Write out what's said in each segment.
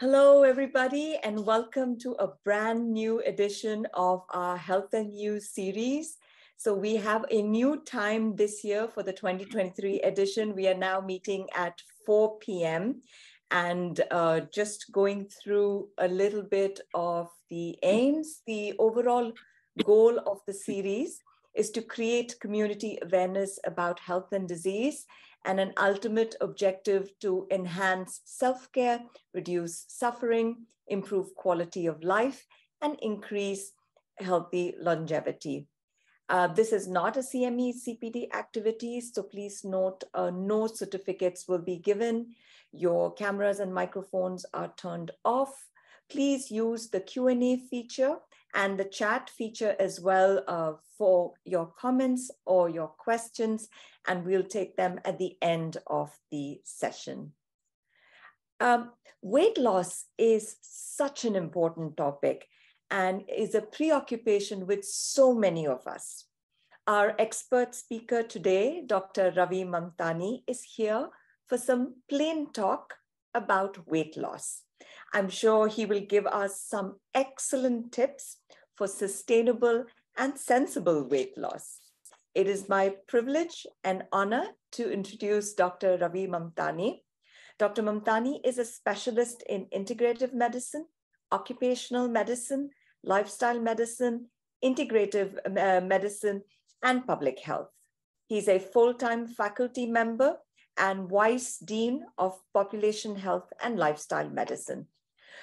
Hello, everybody, and welcome to a brand new edition of our Health and News series. So we have a new time this year for the 2023 edition. We are now meeting at 4 p.m. and just going through a little bit of the aims. The overall goal of the series is to create community awareness about health and disease, and an ultimate objective to enhance self-care, reduce suffering, improve quality of life, and increase healthy longevity. This is not a CME CPD activity, so please note no certificates will be given. Your cameras and microphones are turned off. Please use the Q&A feature and the chat feature as well for your comments or your questions, and we'll take them at the end of the session. Weight loss is such an important topic and is a preoccupation with so many of us. Our expert speaker today, Dr. Ravi Mamtani, is here for some plain talk about weight loss. I'm sure he will give us some excellent tips for sustainable and sensible weight loss. It is my privilege and honor to introduce Dr. Ravi Mamtani. Dr. Mamtani is a specialist in integrative medicine, occupational medicine, lifestyle medicine, integrative medicine, and public health. He's a full-time faculty member and Vice Dean of Population Health and Lifestyle Medicine.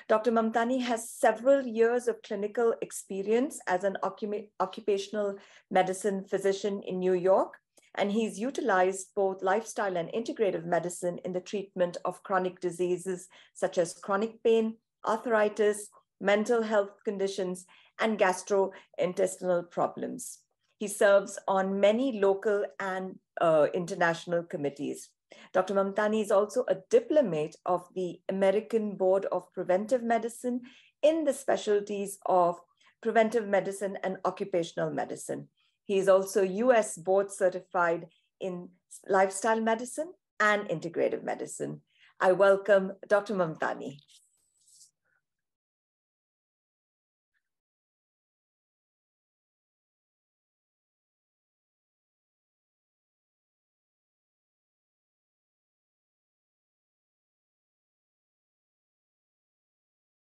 Dr. Mamtani has several years of clinical experience as an occupational medicine physician in New York, and he's utilized both lifestyle and integrative medicine in the treatment of chronic diseases such as chronic pain, arthritis, mental health conditions, and gastrointestinal problems. He serves on many local and international committees. Dr. Mamtani is also a diplomate of the American Board of Preventive Medicine in the specialties of preventive medicine and occupational medicine. He is also US board certified in lifestyle medicine and integrative medicine. I welcome Dr. Mamtani.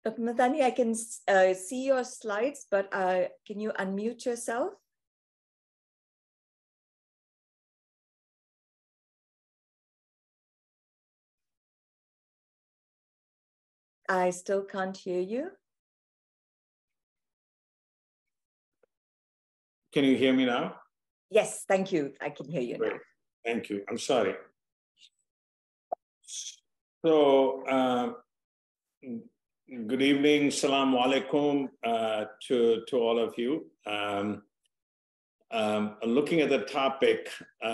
Dr. Mamtani, I can see your slides, but can you unmute yourself? I still can't hear you. Can you hear me now? Yes, thank you. I can hear you Great. now. Thank you. I'm sorry. So, good evening, salam alaikum to all of you. Looking at the topic,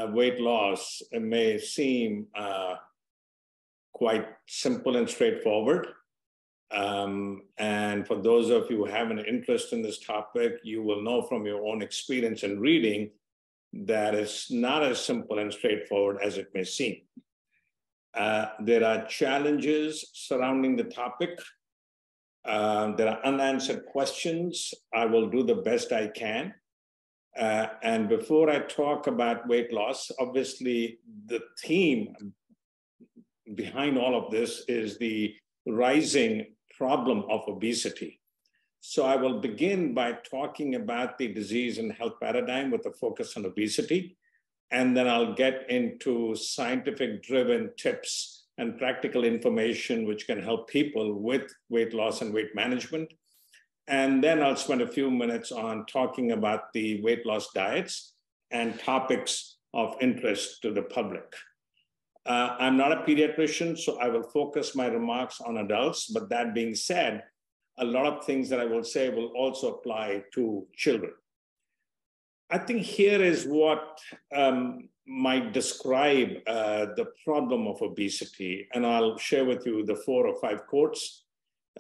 weight loss, it may seem quite simple and straightforward. And for those of you who have an interest in this topic, you will know from your own experience and reading that it's not as simple and straightforward as it may seem. There are challenges surrounding the topic. There are unanswered questions. I will do the best I can. And before I talk about weight loss, obviously the theme behind all of this is the rising problem of obesity. So I will begin by talking about the disease and health paradigm with a focus on obesity. And then I'll get into scientific-driven tips and practical information which can help people with weight loss and weight management. And then I'll spend a few minutes on talking about the weight loss diets and topics of interest to the public. I'm not a pediatrician, so I will focus my remarks on adults. But that being said, a lot of things that I will say will also apply to children. I think here is what might describe the problem of obesity, and I'll share with you the 4 or 5 quotes.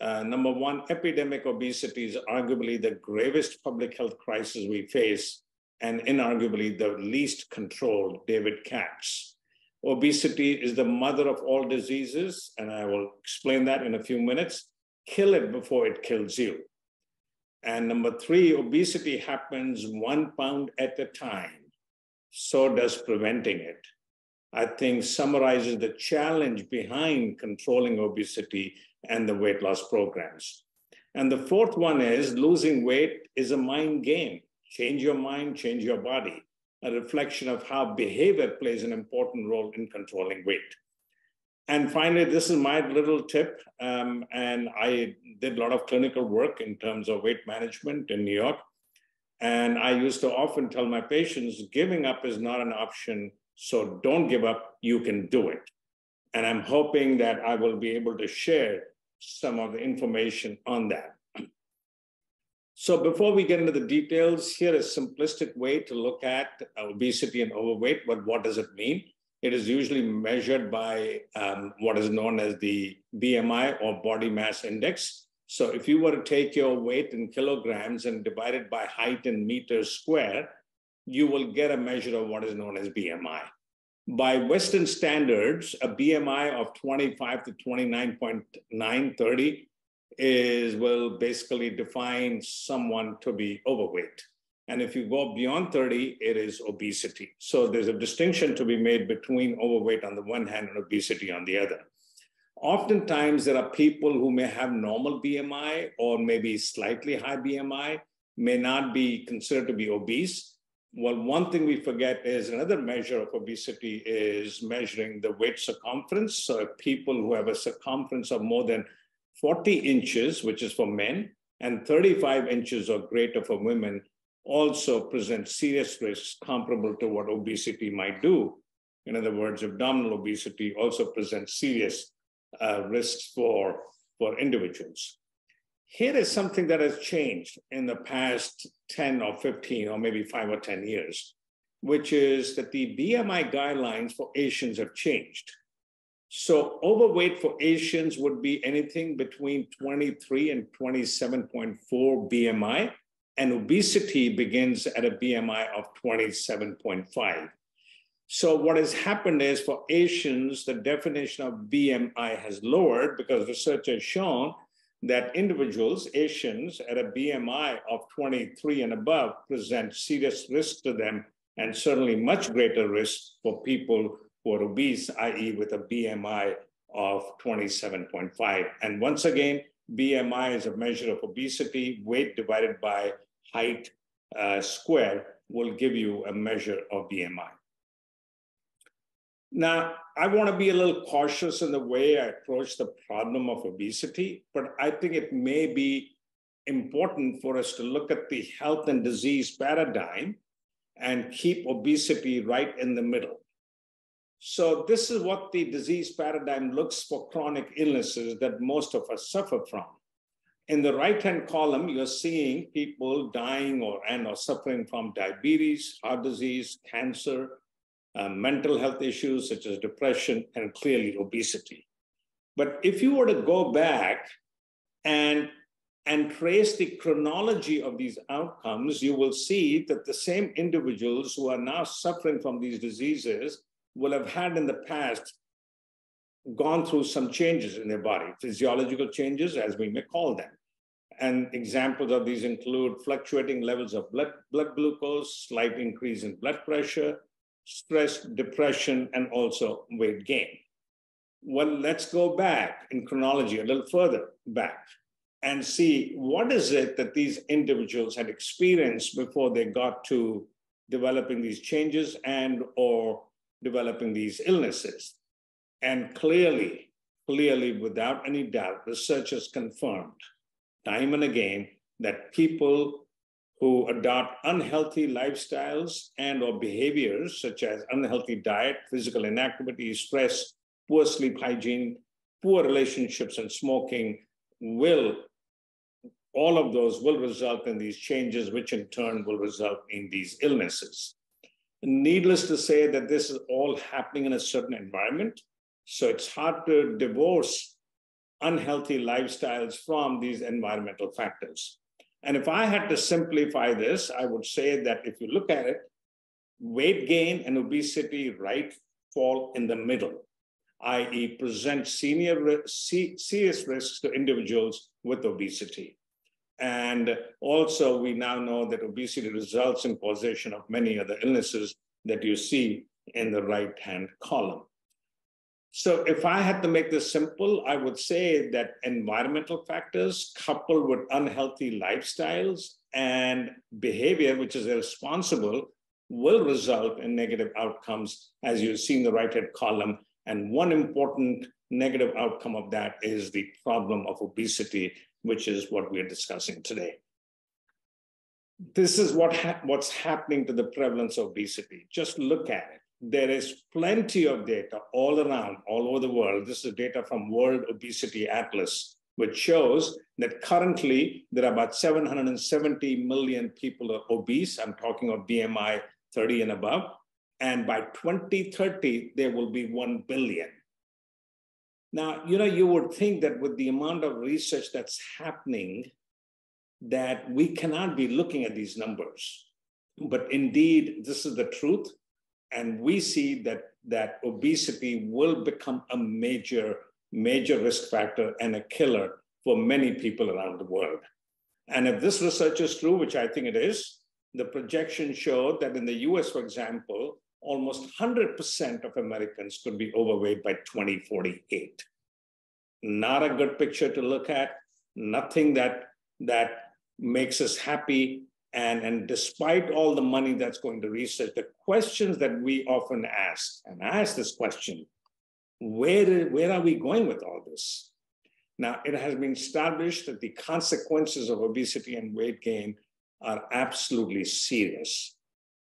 Number one, epidemic obesity is arguably the gravest public health crisis we face, and inarguably the least controlled, David Katz. Obesity is the mother of all diseases, and I will explain that in a few minutes. Kill it before it kills you. And number three, obesity happens 1 pound at a time. So does preventing it. I think summarizes the challenge behind controlling obesity and the weight loss programs. And the fourth one is losing weight is a mind game. Change your mind, change your body. A reflection of how behavior plays an important role in controlling weight. And finally, this is my little tip. And I did a lot of clinical work in terms of weight management in New York. And I used to often tell my patients, giving up is not an option. So don't give up, you can do it. And I'm hoping that I will be able to share some of the information on that. So before we get into the details, here is a simplistic way to look at obesity and overweight, but what does it mean? It is usually measured by what is known as the BMI or body mass index. So if you were to take your weight in kilograms and divide it by height in meters square, you will get a measure of what is known as BMI. By Western standards, a BMI of 25 to 29.9, 30 will basically define someone to be overweight. And if you go beyond 30, it is obesity. So there's a distinction to be made between overweight on the one hand and obesity on the other. Oftentimes, there are people who may have normal BMI or maybe slightly high BMI, may not be considered to be obese. Well, one thing we forget is another measure of obesity is measuring the waist circumference. So people who have a circumference of more than 40 inches, which is for men, and 35 inches or greater for women, also present serious risks comparable to what obesity might do. In other words, abdominal obesity also presents serious risks for individuals. Here is something that has changed in the past 10 or 15 or maybe 5 or 10 years, which is that the BMI guidelines for Asians have changed. So overweight for Asians would be anything between 23 and 27.4 BMI, and obesity begins at a BMI of 27.5. So what has happened is for Asians, the definition of BMI has lowered because research has shown that individuals, Asians, at a BMI of 23 and above present serious risk to them, and certainly much greater risk for people who are obese, i.e. with a BMI of 27.5. And once again, BMI is a measure of obesity. Weight divided by height square will give you a measure of BMI. Now, I want to be a little cautious in the way I approach the problem of obesity, but I think it may be important for us to look at the health and disease paradigm and keep obesity right in the middle. So this is what the disease paradigm looks for chronic illnesses that most of us suffer from. In the right-hand column, you're seeing people dying or suffering from diabetes, heart disease, cancer, mental health issues such as depression, and clearly obesity. But if you were to go back and trace the chronology of these outcomes, you will see that the same individuals who are now suffering from these diseases will have had in the past gone through some changes in their body, physiological changes, as we may call them. And examples of these include fluctuating levels of blood glucose, slight increase in blood pressure, stress, depression, and also weight gain. Well, let's go back in chronology a little further back and see what is it that these individuals had experienced before they got to developing these changes and or developing these illnesses. And clearly, without any doubt, research has confirmed time and again that people who adopt unhealthy lifestyles and or behaviors such as unhealthy diet, physical inactivity, stress, poor sleep hygiene, poor relationships, and smoking all of those will result in these changes, which in turn will result in these illnesses. Needless to say that this is all happening in a certain environment. So it's hard to divorce unhealthy lifestyles from these environmental factors. And if I had to simplify this, I would say that if you look at it, weight gain and obesity right fall in the middle, i.e. present serious risks to individuals with obesity. And also, we now know that obesity results in causation of many other illnesses that you see in the right-hand column. So if I had to make this simple, I would say that environmental factors coupled with unhealthy lifestyles and behavior, which is irresponsible, will result in negative outcomes, as you see in the right-hand column. And one important negative outcome of that is the problem of obesity, which is what we're discussing today. This is what's happening to the prevalence of obesity. Just look at it. There is plenty of data all around, all over the world. This is data from World Obesity Atlas, which shows that currently there are about 770 million people are obese. I'm talking of BMI 30 and above. And by 2030, there will be 1 billion. Now, you would think that with the amount of research that's happening, that we cannot be looking at these numbers. But indeed, this is the truth. And we see that obesity will become a major risk factor and a killer for many people around the world. And if this research is true, which I think it is, the projections show that in the US, for example, almost 100% of Americans could be overweight by 2048. Not a good picture to look at, nothing that makes us happy. And despite all the money that's going to research, the questions that we often ask, and I ask this question, where are we going with all this? Now, it has been established that the consequences of obesity and weight gain are absolutely serious.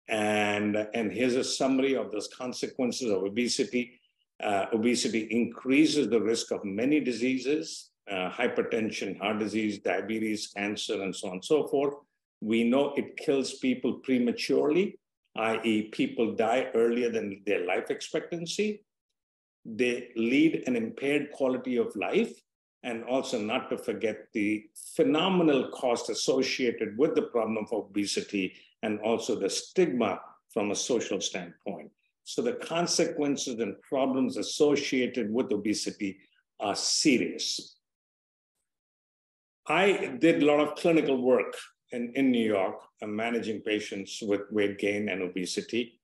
And here's a summary of those consequences of obesity. Obesity increases the risk of many diseases, hypertension, heart disease, diabetes, cancer, and so on and so forth. We know it kills people prematurely, i.e. people die earlier than their life expectancy. They lead an impaired quality of life, and also not to forget the phenomenal cost associated with the problem of obesity and also the stigma from a social standpoint. So the consequences and problems associated with obesity are serious. I did a lot of clinical work in New York, managing patients with weight gain and obesity.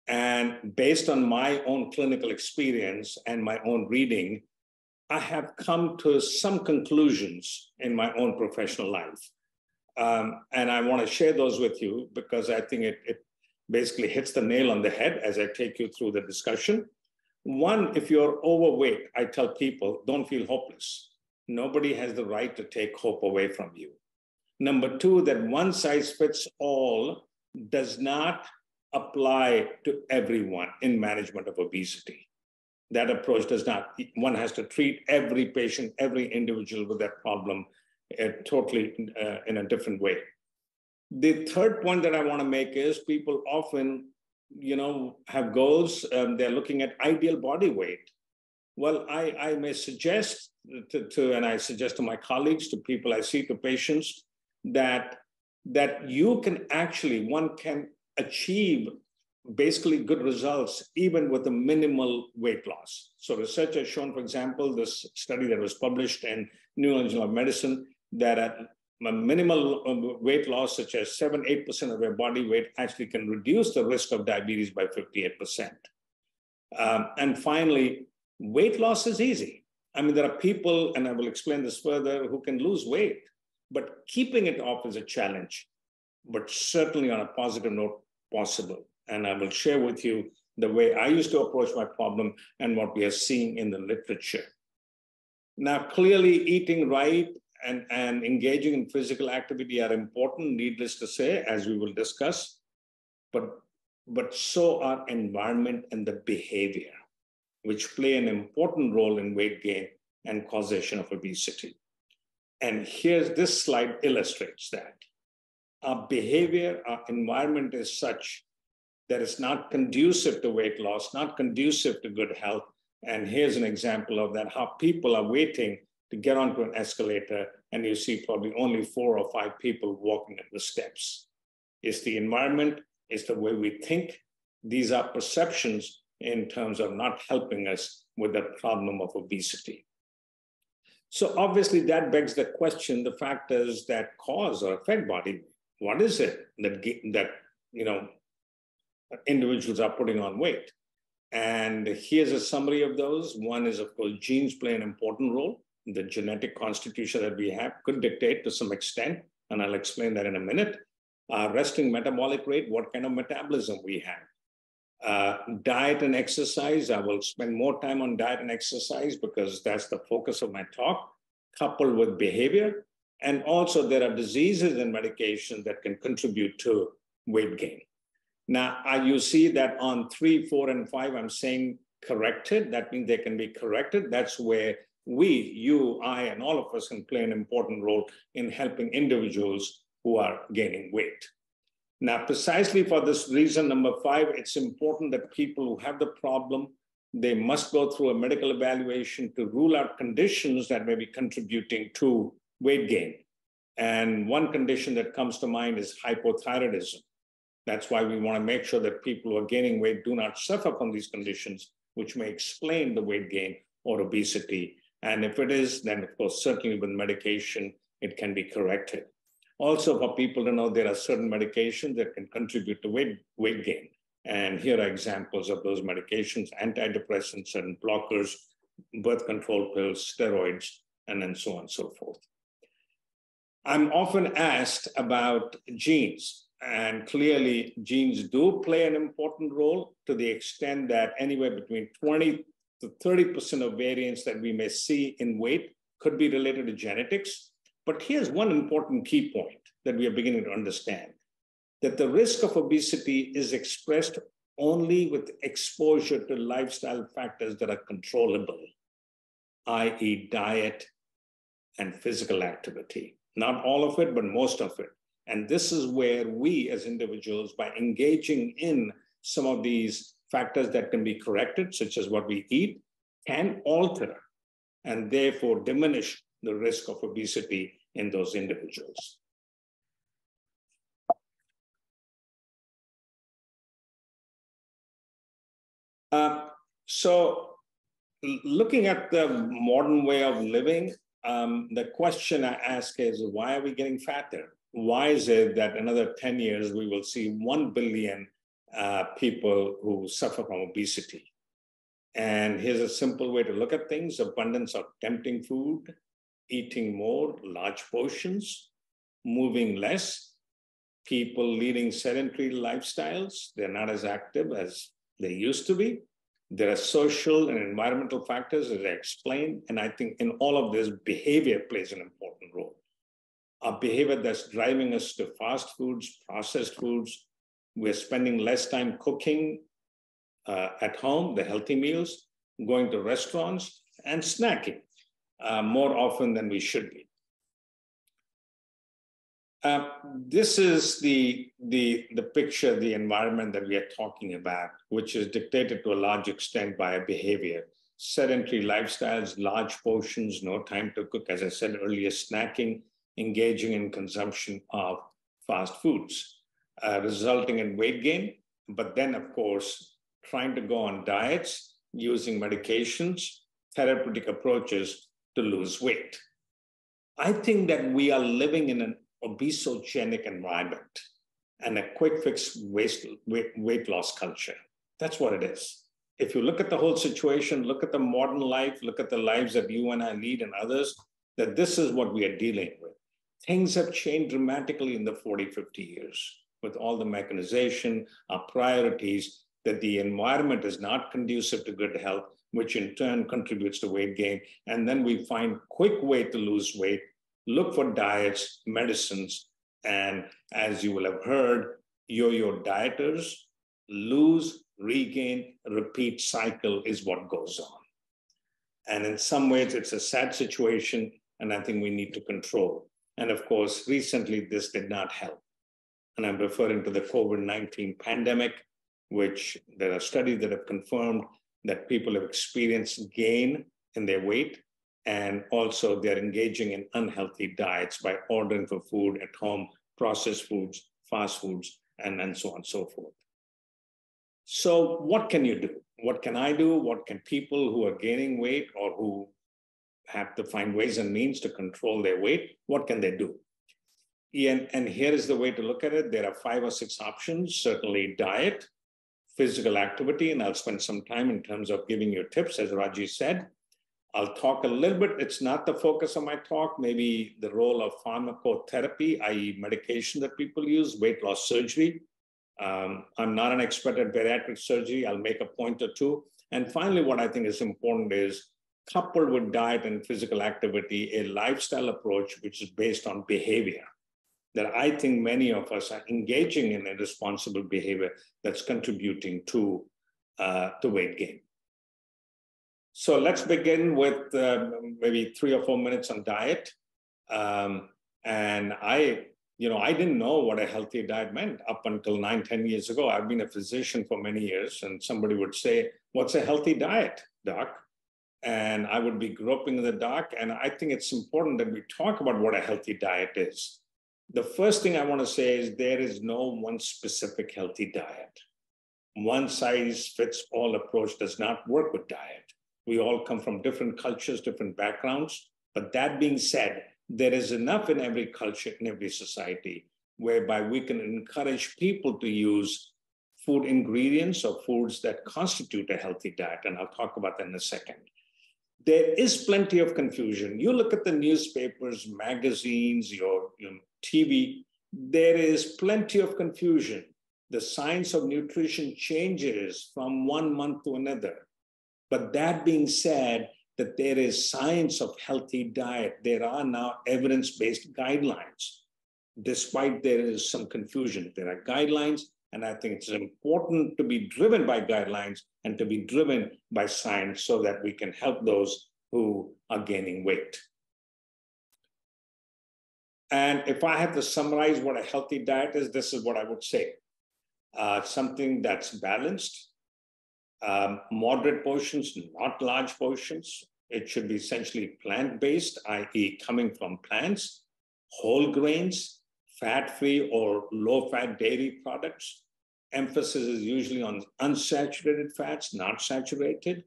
And based on my own clinical experience and my own reading, I have come to some conclusions in my own professional life. And I want to share those with you because I think it basically hits the nail on the head as I take you through the discussion. One, if you're overweight, I tell people, don't feel hopeless. Nobody has the right to take hope away from you. Number two, that one size fits all does not apply to everyone in management of obesity. That approach does not. One has to treat every patient, every individual with that problem totally in a different way. The third point that I want to make is people often, have goals. They're looking at ideal body weight. Well, I may suggest and I suggest to my colleagues, to people I see, to patients, that you can actually, one can achieve basically good results even with a minimal weight loss. So research has shown, for example, this study that was published in New England Journal of Medicine, that at a minimal weight loss, such as 7-8% of their body weight, actually can reduce the risk of diabetes by 58%. And finally, weight loss is easy. I mean, there are people, and I will explain this further, who can lose weight, but keeping it off is a challenge, but certainly on a positive note, possible. And I will share with you the way I used to approach my problem and what we are seeing in the literature. Now, clearly eating right and engaging in physical activity are important, needless to say, as we will discuss, but so are environment and the behavior, which play an important role in weight gain and causation of obesity. And this slide illustrates that. Our behavior, our environment is such that it's not conducive to weight loss, not conducive to good health. And here's an example of that, how people are waiting to get onto an escalator, and you see probably only 4 or 5 people walking up the steps. It's the environment, it's the way we think. These are perceptions in terms of not helping us with the problem of obesity. So obviously that begs the question, the factors that cause or affect body weight. What is it that individuals are putting on weight? And here's a summary of those. One is, of course, genes play an important role. The genetic constitution that we have could dictate to some extent, and I'll explain that in a minute. Resting metabolic rate, what kind of metabolism we have. Diet and exercise, I will spend more time on diet and exercise because that's the focus of my talk, coupled with behavior. And also there are diseases and medications that can contribute to weight gain. Now, you see that on 3, 4, and 5, I'm saying corrected. That means they can be corrected. That's where we, you, I, and all of us can play an important role in helping individuals who are gaining weight. Now, precisely for this reason, number 5, it's important that people who have the problem, they must go through a medical evaluation to rule out conditions that may be contributing to weight gain. And one condition that comes to mind is hypothyroidism. That's why we want to make sure that people who are gaining weight do not suffer from these conditions, which may explain the weight gain or obesity. And if it is, then of course, certainly with medication, it can be corrected. Also, for people to know there are certain medications that can contribute to weight gain. And here are examples of those medications: antidepressants, certain blockers, birth control pills, steroids, and then so on and so forth. I'm often asked about genes. And clearly, genes do play an important role to the extent that anywhere between 20 to 30% of variance that we may see in weight could be related to genetics. But here's one important key point that we are beginning to understand, that the risk of obesity is expressed only with exposure to lifestyle factors that are controllable, i.e. diet and physical activity. Not all of it, but most of it. And this is where we as individuals, by engaging in some of these factors that can be corrected, such as what we eat, can alter and therefore diminish the risk of obesity in those individuals. So looking at the modern way of living, the question I ask is, why are we getting fatter? Why is it that another 10 years we will see 1 billion people who suffer from obesity? And here's a simple way to look at things: abundance of tempting food, eating more, large portions, moving less, people leading sedentary lifestyles. They're not as active as they used to be. There are social and environmental factors, as I explained. And I think in all of this, behavior plays an important role. A behavior that's driving us to fast foods, processed foods. We're spending less time cooking at home, the healthy meals, going to restaurants, and snacking more often than we should be. This is the picture, the environment that we are talking about, which is dictated to a large extent by a behavior. Sedentary lifestyles, large portions, no time to cook, as I said earlier, snacking, engaging in consumption of fast foods, resulting in weight gain, but then, of course, trying to go on diets, using medications, therapeutic approaches to lose weight. I think that we are living in an obesogenic environment and a quick fix weight loss culture. That's what it is. If you look at the whole situation, look at the modern life, look at the lives that you and I lead and others, that this is what we are dealing with. Things have changed dramatically in the 40, 50 years with all the mechanization, our priorities, that the environment is not conducive to good health, which in turn contributes to weight gain. And then we find quick way to lose weight, look for diets, medicines, and as you will have heard, yo-yo dieters, lose, regain, repeat cycle is what goes on. And in some ways, it's a sad situation, and I think we need to control. And of course, recently, this did not help. And I'm referring to the COVID-19 pandemic, which there are studies that have confirmed that people have experienced gain in their weight, and also they're engaging in unhealthy diets by ordering for food at home, processed foods, fast foods, and so on and so forth. So what can you do? What can I do? What can people who are gaining weight or who have to find ways and means to control their weight, what can they do? And here is the way to look at it. There are 5 or 6 options. Certainly diet, physical activity, and I'll spend some time in terms of giving you tips, as Raji said. I'll talk a little bit. It's not the focus of my talk, maybe the role of pharmacotherapy, i.e. medication that people use, weight loss surgery. I'm not an expert at bariatric surgery. I'll make a point or two. And finally, what I think is important is, coupled with diet and physical activity, a lifestyle approach which is based on behavior, that I think many of us are engaging in a responsible behavior that's contributing to weight gain. So let's begin with maybe 3 or 4 minutes on diet. And I didn't know what a healthy diet meant up until 9-10 years ago. I've been a physician for many years, and somebody would say, "What's a healthy diet, doc?" And I would be groping in the dark. And I think it's important that we talk about what a healthy diet is. The first thing I want to say is there is no one specific healthy diet. One size fits all approach does not work with diet. We all come from different cultures, different backgrounds. But that being said, there is enough in every culture, in every society, whereby we can encourage people to use food ingredients or foods that constitute a healthy diet. And I'll talk about that in a second. There is plenty of confusion. You look at the newspapers, magazines, your TV, there is plenty of confusion. The science of nutrition changes from one month to another. But that being said, that there is science of healthy diet. There are now evidence-based guidelines. Despite there is some confusion, there are guidelines, and I think it's important to be driven by guidelines and to be driven by science so that we can help those who are gaining weight. And if I had to summarize what a healthy diet is, this is what I would say. Something that's balanced, moderate portions, not large portions. It should be essentially plant-based, i.e. coming from plants, whole grains, fat-free or low-fat dairy products. Emphasis is usually on unsaturated fats, not saturated,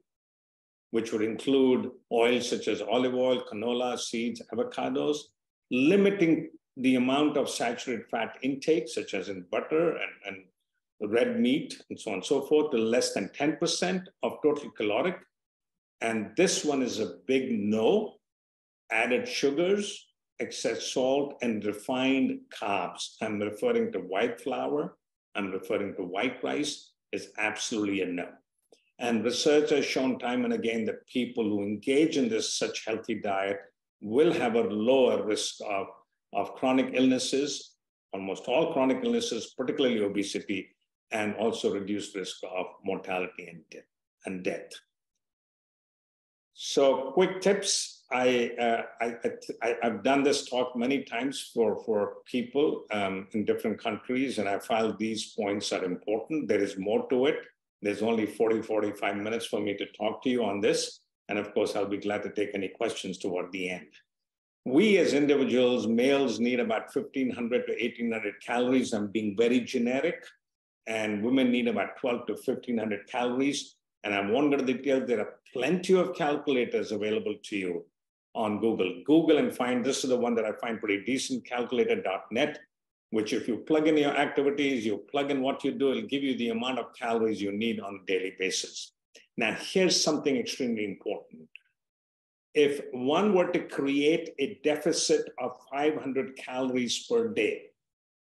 which would include oils such as olive oil, canola, seeds, avocados, limiting the amount of saturated fat intake, such as in butter and red meat, and so on and so forth, to less than 10% of total caloric. And this one is a big no. Added sugars, excess salt, and refined carbs. I'm referring to white flour, I'm referring to white rice, is absolutely a no. And research has shown time and again that people who engage in this such healthy diet will have a lower risk of chronic illnesses, almost all chronic illnesses, particularly obesity, and also reduced risk of mortality and death. So quick tips. I've done this talk many times for people in different countries, and I felt these points are important. There is more to it. There's only 45 minutes for me to talk to you on this. And of course, I'll be glad to take any questions toward the end. We as individuals, males need about 1,500 to 1,800 calories. I'm being very generic. And women need about 1,200 to 1,500 calories. And I won't go into detail. There are plenty of calculators available to you on Google. Google and find, this is the one that I find pretty decent, calculator.net, which if you plug in your activities, you plug in what you do, it'll give you the amount of calories you need on a daily basis. Now, here's something extremely important. If one were to create a deficit of 500 calories per day,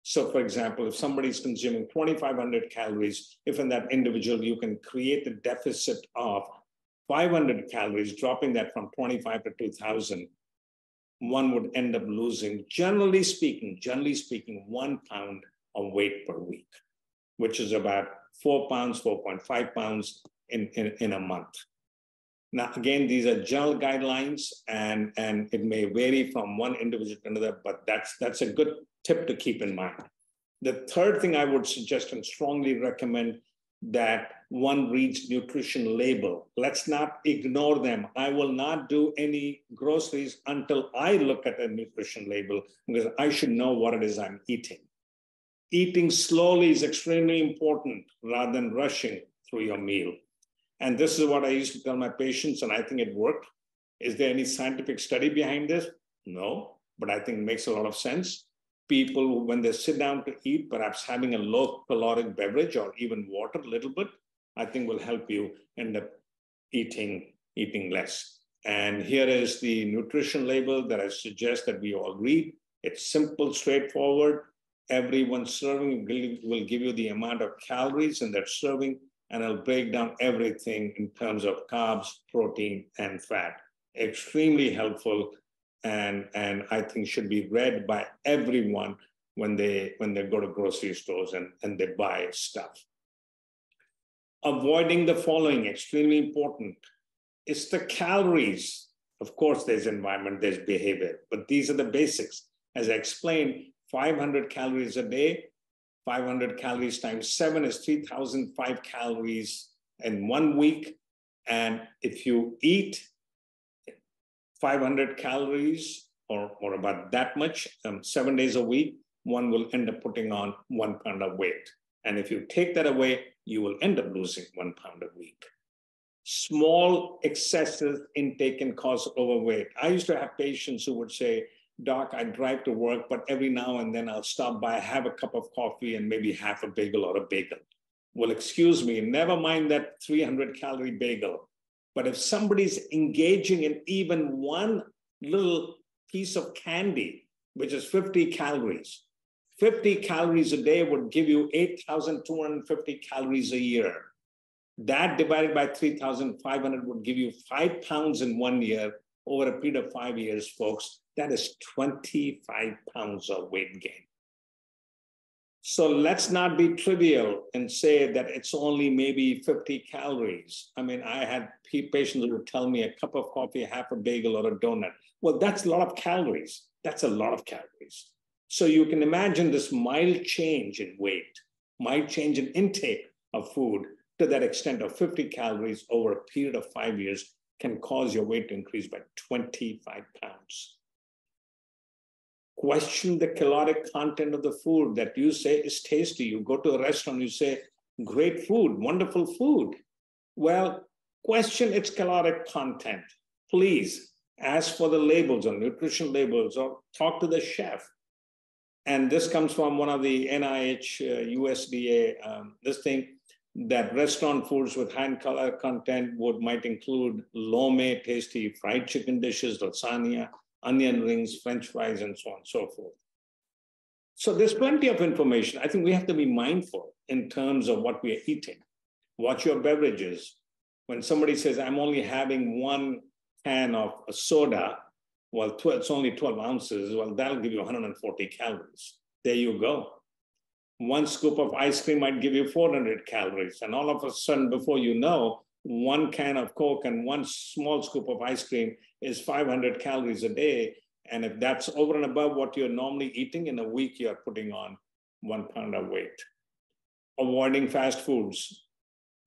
so for example, if somebody's consuming 2,500 calories, if in that individual you can create a deficit of 500 calories, dropping that from 25 to 2,000, one would end up losing, generally speaking, 1 pound of weight per week, which is about 4 pounds, 4.5 pounds in a month. Now, again, these are general guidelines, and it may vary from one individual to another, but that's a good tip to keep in mind. The third thing I would suggest and strongly recommend that one reads nutrition label. Let's not ignore them. I will not do any groceries until I look at a nutrition label, because I should know what it is I'm eating. Eating slowly is extremely important rather than rushing through your meal. And this is what I used to tell my patients, and I think it worked. Is there any scientific study behind this? No, but I think it makes a lot of sense. People, when they sit down to eat, perhaps having a low caloric beverage or even water a little bit, I think will help you end up eating less. And here is the nutrition label that I suggest that we all read. It's simple, straightforward. Every one serving will give you the amount of calories in that serving, and it'll break down everything in terms of carbs, protein, and fat. Extremely helpful, and I think should be read by everyone when they go to grocery stores and they buy stuff. Avoiding the following, extremely important. It's the calories. Of course, there's environment, there's behavior, but these are the basics. As I explained, 500 calories a day, 500 calories times 7 is 3,005 calories in 1 week. And if you eat 500 calories or about that much, 7 days a week, one will end up putting on 1 pound of weight. And if you take that away, you will end up losing 1 pound a week. Small excessive intake can cause overweight. I used to have patients who would say, Doc, I drive to work, but every now and then I'll stop by, have a cup of coffee and maybe half a bagel or a bagel. Well, excuse me, never mind that 300-calorie bagel. But if somebody's engaging in even one little piece of candy, which is 50 calories, 50 calories a day would give you 8,250 calories a year. That divided by 3,500 would give you 5 pounds in 1 year. Over a period of 5 years, folks, that is 25 pounds of weight gain. So let's not be trivial and say that it's only maybe 50 calories. I mean, I had patients who would tell me a cup of coffee, half a bagel, or a donut. Well, that's a lot of calories. That's a lot of calories. So you can imagine this mild change in weight, mild change in intake of food to that extent of 50 calories over a period of 5 years can cause your weight to increase by 25 pounds. Question the caloric content of the food that you say is tasty. You go to a restaurant, you say, great food, wonderful food. Well, question its caloric content. Please ask for the labels or nutrition labels or talk to the chef. And this comes from one of the NIH, USDA, this thing, that restaurant foods with high caloric content might include lo mein, tasty fried chicken dishes, lasagna, onion rings, French fries, and so on and so forth. So there's plenty of information. I think we have to be mindful in terms of what we are eating. Watch your beverages. When somebody says, I'm only having 1 can of a soda, well, it's only 12 ounces, well, that'll give you 140 calories. There you go. 1 scoop of ice cream might give you 400 calories. And all of a sudden, before you know, 1 can of Coke and 1 small scoop of ice cream is 500 calories a day. And if that's over and above what you're normally eating in a week, you're putting on 1 pound of weight. Avoiding fast foods.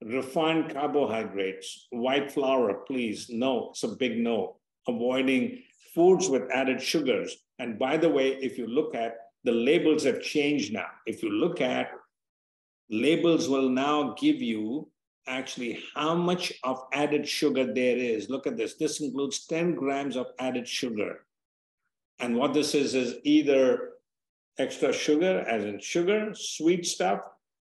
Refined carbohydrates, white flour, please. No, it's a big no. Avoiding foods with added sugars. And by the way, if you look at the labels have changed now. If you look at labels will now give you actually how much of added sugar there is. Look at this. This includes 10 grams of added sugar. And what this is either extra sugar, as in sugar, sweet stuff,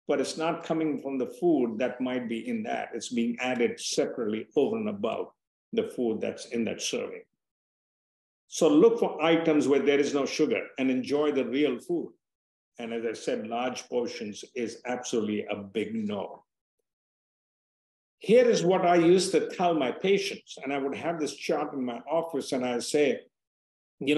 but it's not coming from the food that might be in that. It's being added separately over and above the food that's in that serving. So look for items where there is no sugar and enjoy the real food. And as I said, large portions is absolutely a big no. Here is what I used to tell my patients, and I would have this chart in my office and I'd say,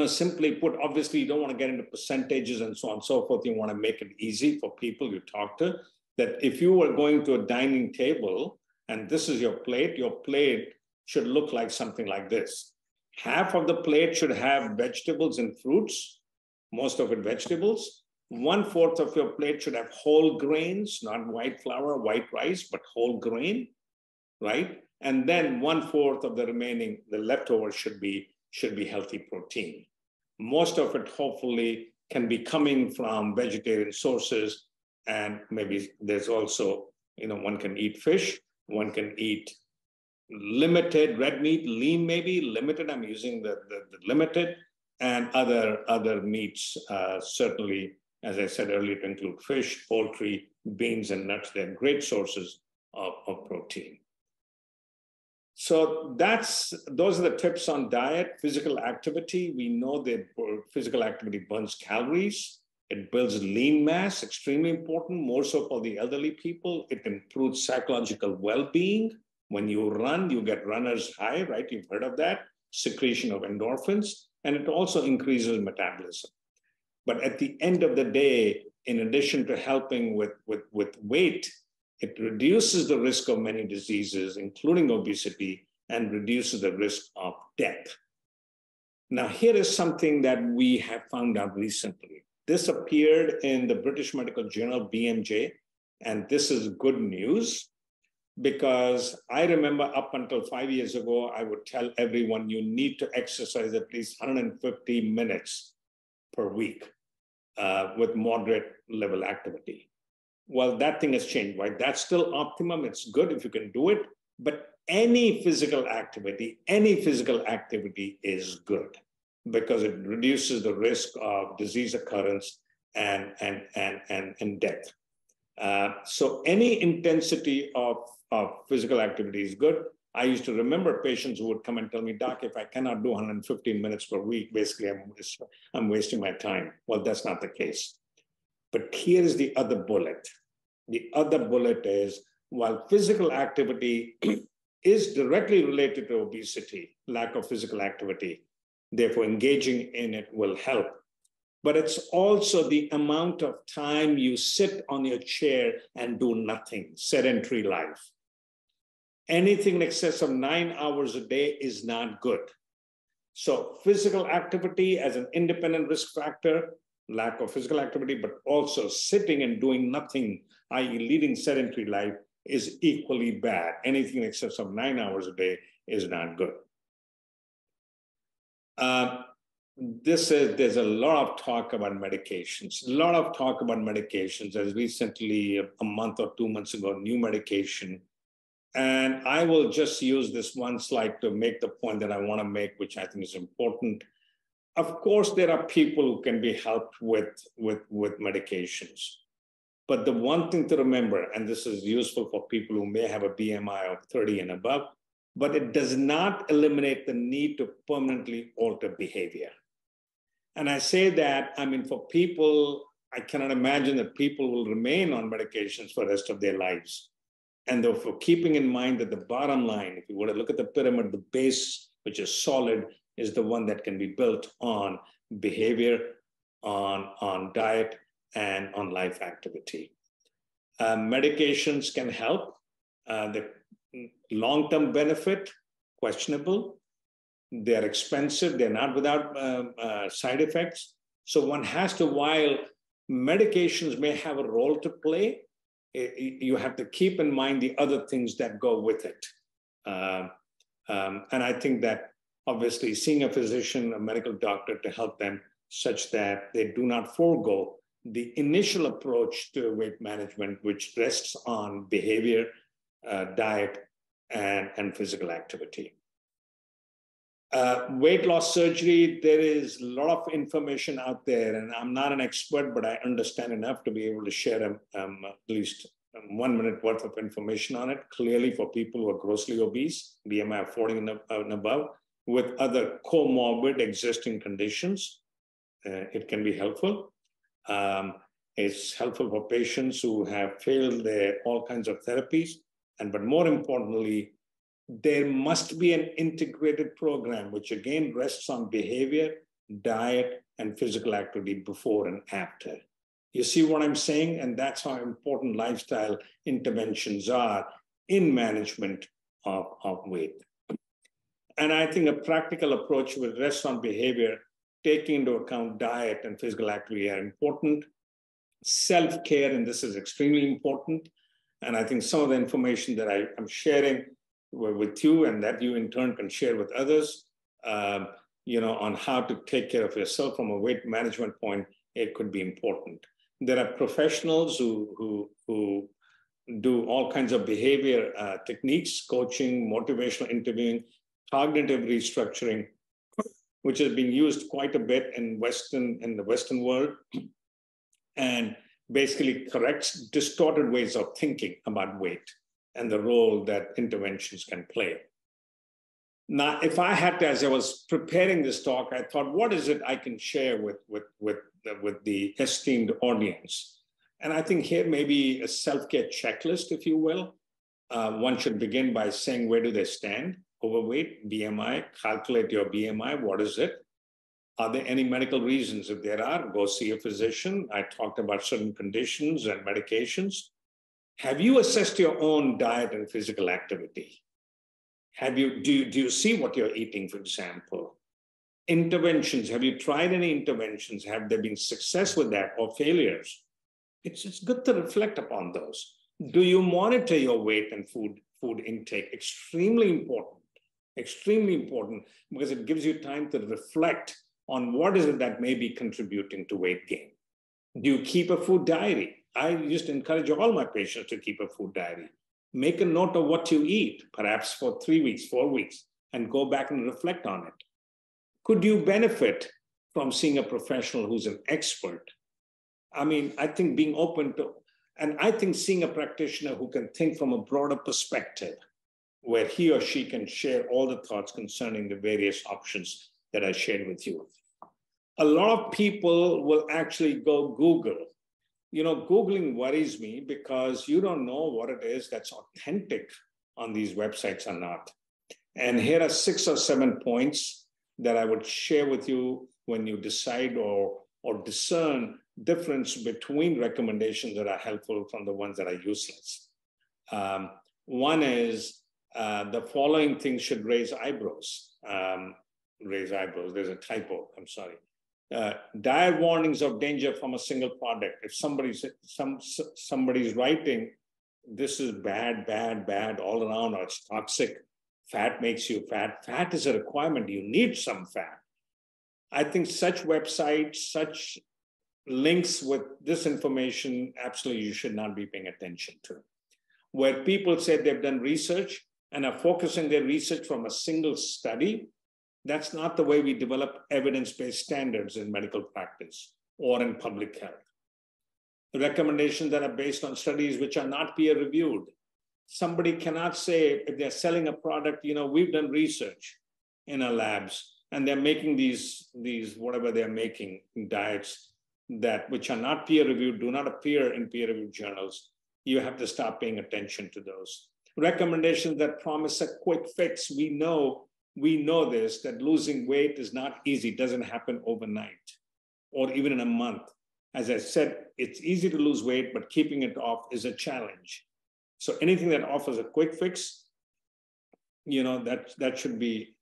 simply put, obviously you don't want to get into percentages and so on and so forth. You want to make it easy for people you talk to, that if you were going to a dining table and this is your plate should look like something like this. Half of the plate should have vegetables and fruits, most of it vegetables. 1/4 of your plate should have whole grains, not white flour, white rice, but whole grain, right? And then 1/4 of the remaining, the leftover should be healthy protein. Most of it, hopefully, can be coming from vegetarian sources. And maybe there's also, one can eat fish, one can eat limited red meat, lean maybe, limited, I'm using the limited, and other meats, certainly, as I said earlier, to include fish, poultry, beans, and nuts. They're great sources of protein. So those are the tips on diet. Physical activity, we know that physical activity burns calories. It builds lean mass, extremely important, more so for the elderly people. It improves psychological well-being. When you run, you get runner's high, right? You've heard of that, secretion of endorphins, and it also increases metabolism. But at the end of the day, in addition to helping with weight, it reduces the risk of many diseases, including obesity, and reduces the risk of death. Now, here is something that we have found out recently. This appeared in the British Medical Journal, BMJ, and this is good news, because I remember up until 5 years ago, I would tell everyone you need to exercise at least 150 minutes per week with moderate level activity. Well, that thing has changed, right? That's still optimum. It's good if you can do it, but any physical activity is good because it reduces the risk of disease occurrence and death. So any intensity of physical activity is good. I used to remember patients who would come and tell me, Doc, if I cannot do 115 minutes per week, basically I'm wasting my time. Well, that's not the case. But here is the other bullet. The other bullet is, while physical activity is directly related to obesity, lack of physical activity, therefore engaging in it will help. But it's also the amount of time you sit on your chair and do nothing, sedentary life. Anything in excess of 9 hours a day is not good. So physical activity as an independent risk factor, lack of physical activity, but also sitting and doing nothing, i.e. leading sedentary life, is equally bad. Anything in excess of 9 hours a day is not good. There's a lot of talk about medications, as recently, a month or 2 months ago, new medication. And I will just use this one slide to make the point that I want to make, which I think is important. Of course, there are people who can be helped with medications. But the one thing to remember, and this is useful for people who may have a BMI of 30 and above, but it does not eliminate the need to permanently alter behavior. And I say that, for people, I cannot imagine that people will remain on medications for the rest of their lives. And therefore, keeping in mind that the bottom line, if you were to look at the pyramid, the base, which is solid, is the one that can be built on behavior, on diet, and on life activity. Medications can help. The long-term benefit, questionable. They're expensive. They're not without side effects. So one has to, while medications may have a role to play, you have to keep in mind the other things that go with it. And I think that obviously seeing a physician, a medical doctor to help them such that they do not forego the initial approach to weight management, which rests on behavior, diet, and physical activity. Weight loss surgery, there is a lot of information out there, and I'm not an expert, but I understand enough to be able to share at least 1 minute worth of information on it. Clearly, for people who are grossly obese, BMI of 40 and above, with other comorbid existing conditions, it can be helpful. It's helpful for patients who have failed all kinds of therapies, but more importantly, there must be an integrated program, which again rests on behavior, diet, and physical activity before and after. You see what I'm saying? And that's how important lifestyle interventions are in management of weight. And I think a practical approach will rest on behavior, taking into account diet and physical activity are important. Self-care, and this is extremely important. And I think some of the information that I'm sharing with you and that you in turn can share with others, on how to take care of yourself from a weight management point it could be important. There are professionals who do all kinds of behavior techniques, coaching, motivational interviewing, cognitive restructuring, which has been used quite a bit in the Western world, and basically corrects distorted ways of thinking about weight and the role that interventions can play. Now, if I had to, as I was preparing this talk, I thought, what is it I can share with the esteemed audience? And I think here may be a self-care checklist, if you will. One should begin by saying, where do they stand? Overweight, BMI, calculate your BMI, what is it? Are there any medical reasons? If there are, go see a physician. I talked about certain conditions and medications. Have you assessed your own diet and physical activity? Do you see what you're eating, for example? Interventions, have you tried any interventions? Have there been success with that or failures? It's good to reflect upon those. Do you monitor your weight and food intake? Extremely important, because it gives you time to reflect on what is it that may be contributing to weight gain. Do you keep a food diary? I used to encourage all my patients to keep a food diary. Make a note of what you eat, perhaps for 3 weeks, 4 weeks, and go back and reflect on it. Could you benefit from seeing a professional who's an expert? I mean, I think being open to, and I think seeing a practitioner who can think from a broader perspective, where he or she can share all the thoughts concerning the various options that I shared with you. A lot of people will actually go Google. Googling worries me because you don't know what it is that's authentic on these websites or not. And here are 6 or 7 points that I would share with you when you decide or discern difference between recommendations that are helpful from the ones that are useless. One is the following things should raise eyebrows. There's a typo, I'm sorry. Dire warnings of danger from a single product. If somebody's writing, this is bad all around, or it's toxic, fat makes you fat. Fat is a requirement. You need some fat. I think such websites, such links with this information, absolutely you should not be paying attention to. Where people say they've done research and are focusing their research from a single study, that's not the way we develop evidence-based standards in medical practice or in public health. The recommendations that are based on studies which are not peer-reviewed. Somebody cannot say, if they're selling a product, we've done research in our labs, and they're making these whatever they're making, diets which are not peer-reviewed, do not appear in peer-reviewed journals. You have to stop paying attention to those. Recommendations that promise a quick fix. We know this, that losing weight is not easy, doesn't happen overnight or even in a month. As I said, it's easy to lose weight, but keeping it off is a challenge. So anything that offers a quick fix, that should be,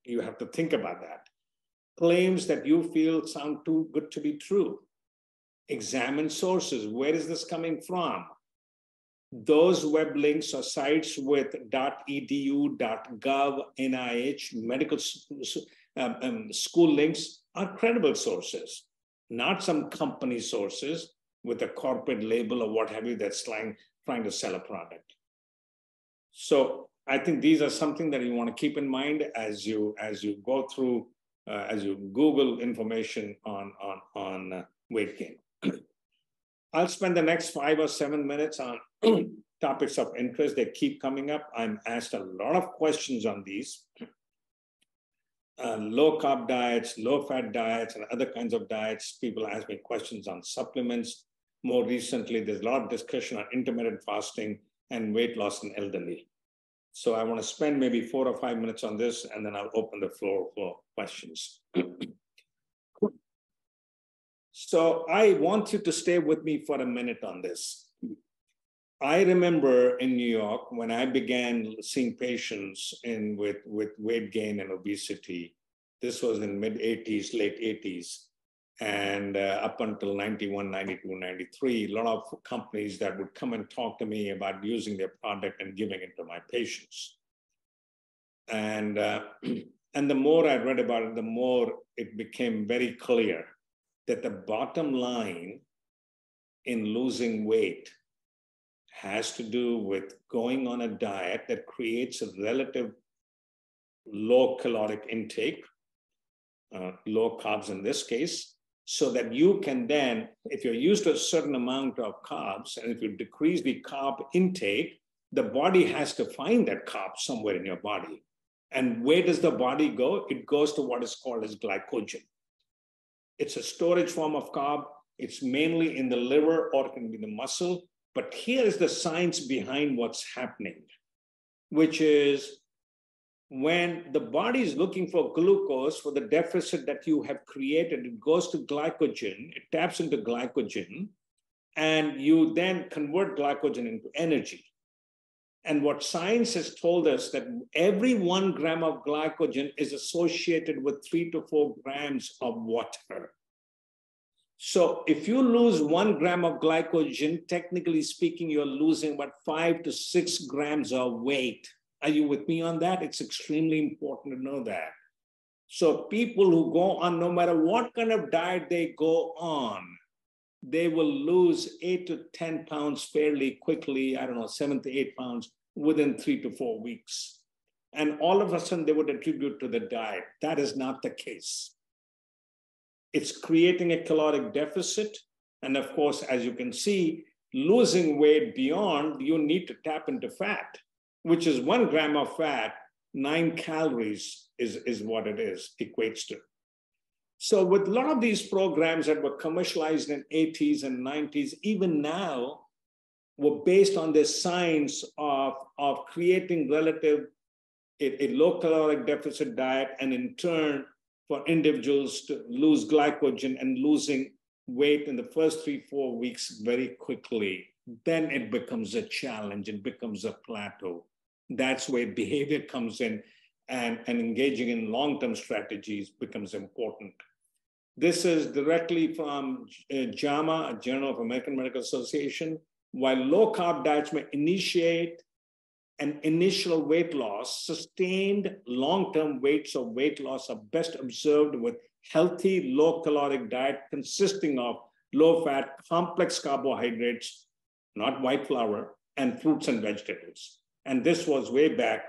you have to think about that. Claims that you feel sound too good to be true. Examine sources. Where is this coming from? Those web links or sites with .edu, .gov, NIH, medical school links are credible sources, not some company sources with a corporate label or what have you that's trying to sell a product. So I think these are something that you want to keep in mind as you go through, as you Google information on weight gain. I'll spend the next 5 or 7 minutes on topics of interest that keep coming up. I'm asked a lot of questions on these. Low-carb diets, low-fat diets, and other kinds of diets. People ask me questions on supplements. More recently, there's a lot of discussion on intermittent fasting and weight loss in elderly. So I want to spend maybe 4 or 5 minutes on this, and then I'll open the floor for questions. So I want you to stay with me for a minute on this. I remember in New York, when I began seeing patients with weight gain and obesity, this was in mid-80s, late 80s, and up until 91, 92, 93, a lot of companies that would come and talk to me about using their product and giving it to my patients. And the more I read about it, the more it became very clear that the bottom line in losing weight has to do with going on a diet that creates a relative low caloric intake, low carbs in this case, so that you can then, if you're used to a certain amount of carbs, and if you decrease the carb intake, the body has to find that carb somewhere in your body. And where does the body go? It goes to what is called as glycogen. It's a storage form of carb. It's mainly in the liver or it can be the muscle. But here is the science behind what's happening, which is when the body is looking for glucose for the deficit that you have created, it goes to glycogen, it taps into glycogen, and you then convert glycogen into energy. And what science has told us that every 1 gram of glycogen is associated with 3 to 4 grams of water. So if you lose 1 gram of glycogen, technically speaking, you're losing about 5 to 6 grams of weight. Are you with me on that? It's extremely important to know that. So people who go on, no matter what kind of diet they go on, they will lose 8 to 10 pounds fairly quickly, 7 to 8 pounds within 3 to 4 weeks. And all of a sudden they would attribute to the diet. That is not the case. It's creating a caloric deficit. And of course, as you can see, losing weight beyond, you need to tap into fat, which is 1 gram of fat, 9 calories is what it is, equates to. So with a lot of these programs that were commercialized in 80s and 90s, even now, were based on this science of creating a low caloric deficit diet, and in turn, for individuals to lose glycogen and losing weight in the first 3-4 weeks very quickly. Then it becomes a challenge, it becomes a plateau. That's where behavior comes in, and engaging in long-term strategies becomes important. This is directly from JAMA, Journal of American Medical Association. While low-carb diets may initiate an initial weight loss, sustained long-term weight loss are best observed with healthy, low-caloric diet consisting of low-fat, complex carbohydrates, not white flour, and fruits and vegetables. And this was way back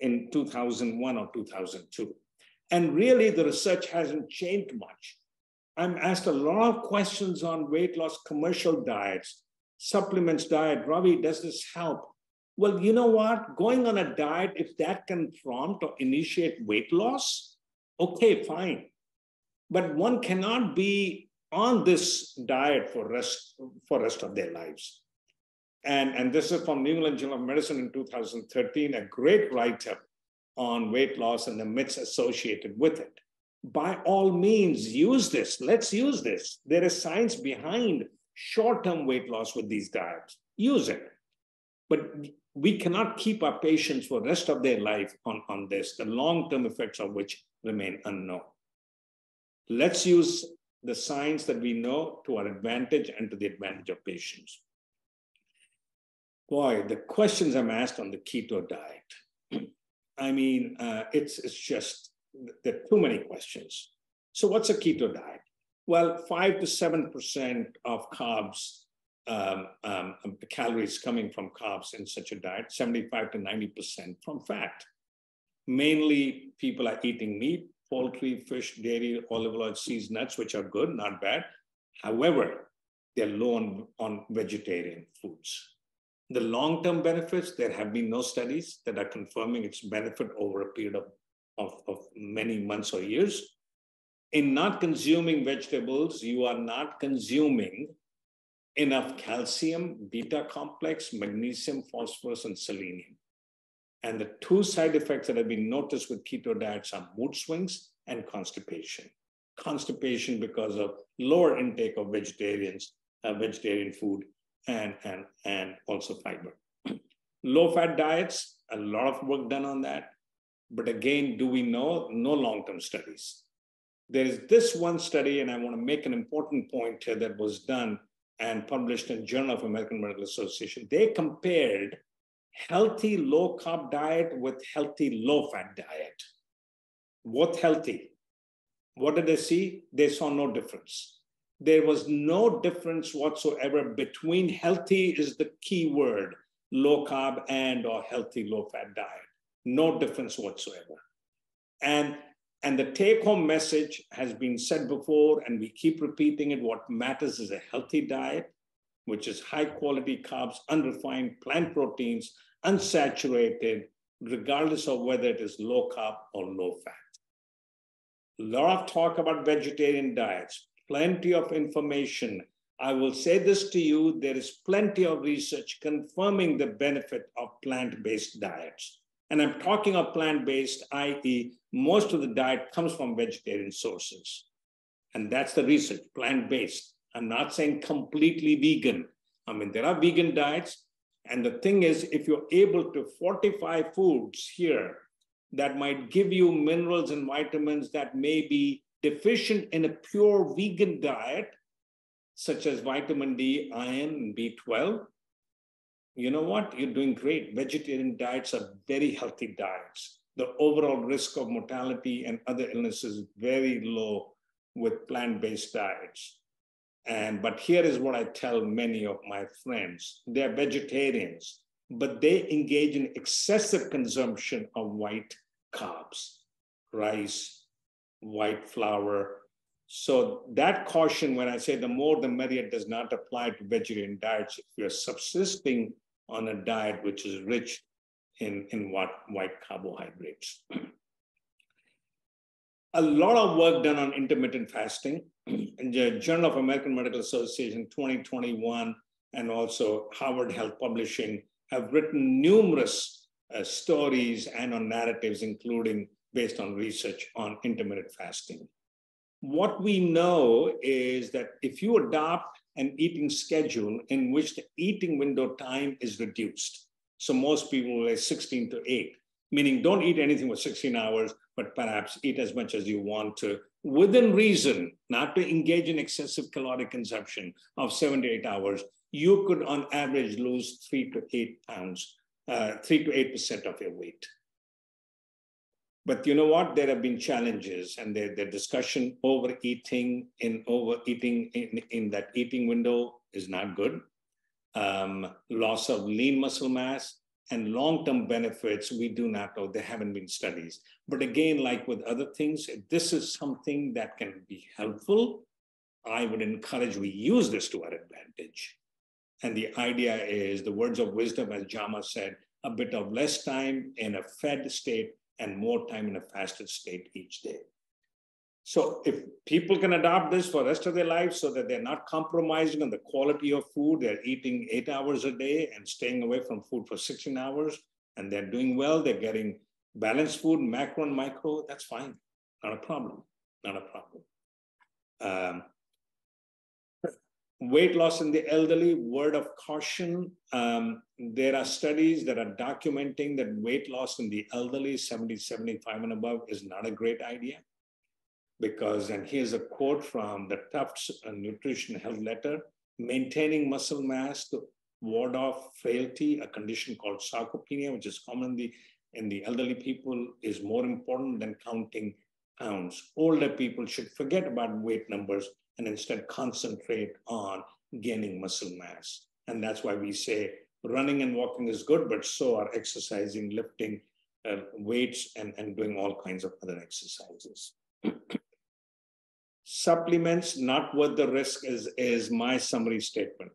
in 2001 or 2002. And really, the research hasn't changed much. I'm asked a lot of questions on weight loss commercial diets, supplements diet. Ravi, does this help? Well, you know what? Going on a diet, if that can prompt or initiate weight loss, okay, fine. But one cannot be on this diet for rest of their lives. And this is from New England Journal of Medicine in 2013, a great write-up on weight loss and the myths associated with it. By all means, use this. Let's use this. There is science behind short-term weight loss with these diets. Use it. But we cannot keep our patients for the rest of their life on this, the long-term effects of which remain unknown. Let's use the science that we know to our advantage and to the advantage of patients. Boy, the questions I'm asked on the keto diet. I mean, it's just, there are too many questions. So what's a keto diet? Well, 5 to 7% of carbs, calories coming from carbs in such a diet, 75 to 90% from fat. Mainly people are eating meat, poultry, fish, dairy, olive oil, seeds, nuts, which are good, not bad. However, they're low on vegetarian foods. The long-term benefits, there have been no studies that are confirming its benefit over a period of many months or years. In not consuming vegetables, you are not consuming enough calcium, beta complex, magnesium, phosphorus, and selenium. And the 2 side effects that have been noticed with keto diets are mood swings and constipation. Constipation because of lower intake of vegetarian food, and also fiber. Low-fat diets, a lot of work done on that. But again, do we know? No long-term studies. There is this one study, and I want to make an important point here that was done and published in Journal of American Medical Association. They compared healthy low-carb diet with healthy low-fat diet. Both healthy. What did they see? They saw no difference. there was no difference whatsoever between healthy is the key word, low carb and or healthy low fat diet. No difference whatsoever. And the take home message has been said before, and we keep repeating it. What matters is a healthy diet, which is high quality carbs, unrefined plant proteins, unsaturated, regardless of whether it is low carb or low fat. A lot of talk about vegetarian diets, plenty of information. I will say this to you, there is plenty of research confirming the benefit of plant-based diets. And I'm talking of plant-based, i.e., most of the diet comes from vegetarian sources. And that's the research, plant-based. I'm not saying completely vegan. I mean, there are vegan diets. And the thing is, if you're able to fortify foods here that might give you minerals and vitamins that may be deficient in a pure vegan diet, such as vitamin D, iron, and B12, you know what? You're doing great. Vegetarian diets are very healthy diets. The overall risk of mortality and other illnesses is very low with plant-based diets. But here is what I tell many of my friends. They're vegetarians, but they engage in excessive consumption of white carbs, rice, white flour. So that caution, when I say the more the merrier, does not apply to vegetarian diets. If you're subsisting on a diet which is rich in white carbohydrates. A lot of work done on intermittent fasting. In the Journal of American Medical Association 2021 and also Harvard Health Publishing have written numerous stories and on narratives, including based on research on intermittent fasting. What we know is that if you adopt an eating schedule in which the eating window time is reduced, so most people will say 16 to 8, meaning don't eat anything for 16 hours, but perhaps eat as much as you want to, within reason, not to engage in excessive caloric consumption of 7 to 8 hours, you could on average lose 3 to 8 pounds, 3 to 8% of your weight. But you know what? There have been challenges, and the discussion overeating in that eating window is not good. Loss of lean muscle mass and long-term benefits, we do not know. There haven't been studies. But again, like with other things, if this is something that can be helpful, I would encourage we use this to our advantage. And the idea is, the words of wisdom, as Jama said, a bit of less time in a fed state and more time in a fasted state each day. So if people can adopt this for the rest of their lives so that they're not compromising on the quality of food, they're eating 8 hours a day and staying away from food for 16 hours, and they're doing well, they're getting balanced food, macro and micro, that's fine. Not a problem, not a problem. Weight loss in the elderly, word of caution. There are studies that are documenting that weight loss in the elderly, 70, 75 and above, is not a great idea. Because, and here's a quote from the Tufts Nutrition Health Letter, maintaining muscle mass to ward off frailty, a condition called sarcopenia, which is commonly in the elderly people, is more important than counting pounds. Older people should forget about weight numbers and instead concentrate on gaining muscle mass. And that's why we say running and walking is good, but so are exercising, lifting weights, and doing all kinds of other exercises. Supplements, not worth the risk is my summary statement.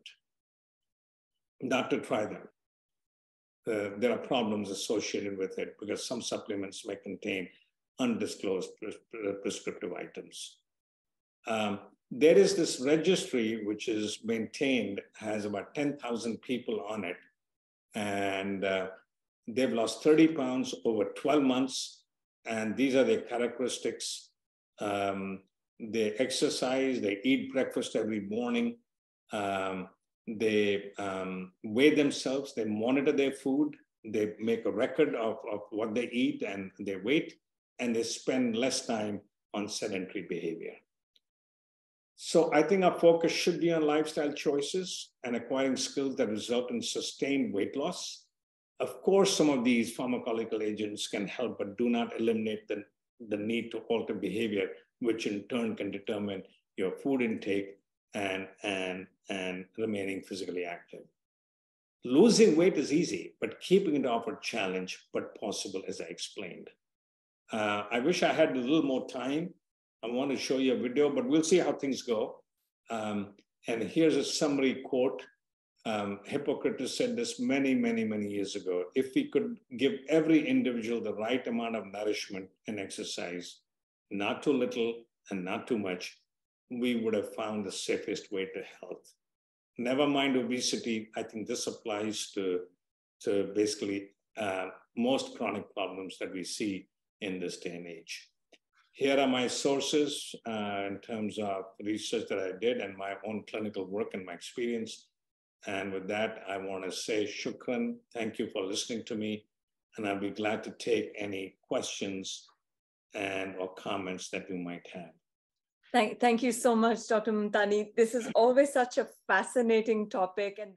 Not to try them. There are problems associated with it because some supplements may contain undisclosed prescriptive items. There is this registry which is maintained, has about 10,000 people on it, and they've lost 30 pounds over 12 months, and these are their characteristics. They exercise, they eat breakfast every morning, they weigh themselves, they monitor their food, they make a record of what they eat and their weight, and they spend less time on sedentary behavior. So I think our focus should be on lifestyle choices and acquiring skills that result in sustained weight loss. Of course, some of these pharmacological agents can help, but do not eliminate the need to alter behavior, which in turn can determine your food intake and remaining physically active. Losing weight is easy, but keeping it off a challenge, but possible, as I explained. I wish I had a little more time. I want to show you a video, but we'll see how things go. And here's a summary quote. Hippocrates said this many, many, many years ago. If we could give every individual the right amount of nourishment and exercise, not too little and not too much, we would have found the safest way to health. Never mind obesity. I think this applies to basically most chronic problems that we see in this day and age. Here are my sources in terms of research that I did and my own clinical work and my experience. And with that, I want to say shukran. Thank you for listening to me. And I'll be glad to take any questions and or comments that you might have. Thank you so much, Dr. Mamtani. This is always such a fascinating topic. And